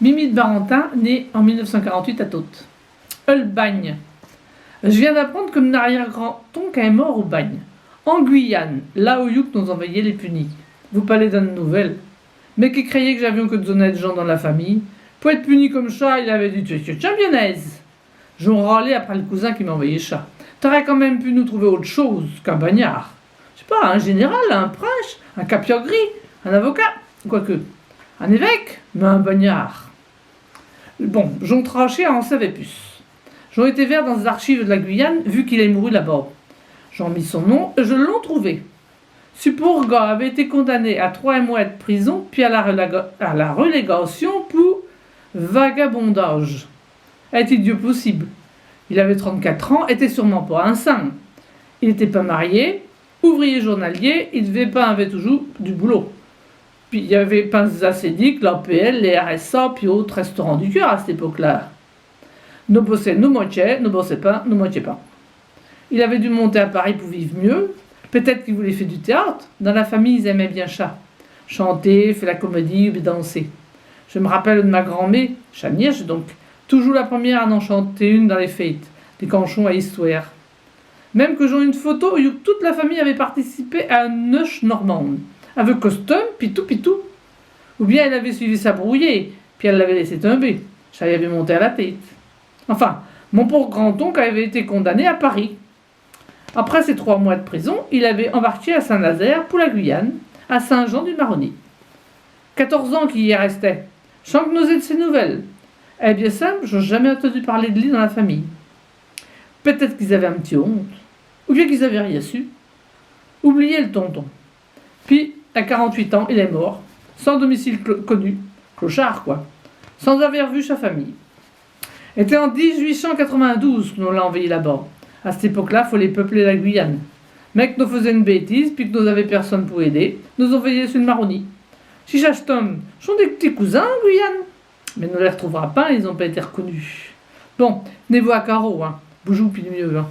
Mimi de Barentin, née en 1948 à Taute. Le bagne. Je viens d'apprendre que mon arrière-grand-oncle est mort au bagne. En Guyane, là où Youk nous envoyait les punis. Vous parlez d'une nouvelle. Mais qui croyait que j'avions que de honnêtes gens dans la famille. Pour être puni comme ça, il avait dû tuer championnaise. J'en râlais après le cousin qui m'envoyait ça. T'aurais quand même pu nous trouver autre chose qu'un bagnard. Je sais pas, un général, un prêtre, un capier gris, un avocat, quoique. Un évêque, mais un bagnard. Bon, j'en tranchais à en savait plus. J'en étais vers dans les archives de la Guyane, vu qu'il est mouru là-bas. J'en mis son nom, je l'en trouvé. Ce pauvre gars avait été condamné à 3 mois de prison, puis à la relégation pour vagabondage. Est-il Dieu possible? Il avait 34 ans, était sûrement pas un saint. Il n'était pas marié, ouvrier journalier, il devait pas avoir toujours du boulot. Puis il y avait pas assez dit que l'APL, les RSA, puis autres restaurants du cœur à cette époque-là. Nous bossaient, nous moitié, nous bossait pas, nous moitié pas. Il avait dû monter à Paris pour vivre mieux. Peut-être qu'il voulait faire du théâtre. Dans la famille, ils aimaient bien ça. Chanter, faire la comédie, danser. Je me rappelle de ma grand-mère, Chanièche donc, toujours la première à en chanter une dans les fêtes, des canchons à histoire. Même que j'ai une photo où toute la famille avait participé à une noche normande, avec costume, pitou. Ou bien elle avait suivi sa brouillée, puis elle l'avait laissé tomber. Ça y avait monté à la tête. Enfin, mon pauvre grand-oncle avait été condamné à Paris. Après ses 3 mois de prison, il avait embarqué à Saint-Nazaire pour la Guyane, à Saint-Jean-du-Maroni. 14 ans qu'il y restait. Sans que n'osait de ses nouvelles. Eh bien simple, je n'ai jamais entendu parler de lui dans la famille. Peut-être qu'ils avaient un petit honte, ou bien qu'ils avaient rien su. Oubliez le tonton. Puis, à 48 ans, il est mort, sans domicile connu, clochard quoi, sans avoir vu sa famille. C'était en 1892 que nous l'a envoyé là-bas. À cette époque-là, il fallait peupler la Guyane. Mec nous faisait une bêtise, puis que nous n'avions personne pour aider, nous envoyait sur le Maroni. Si j'achète sont des petits cousins en Guyane. Mais ne les retrouvera pas, ils n'ont pas été reconnus. Bon, venez-vous à carreau, hein. Bougou puis mieux, hein.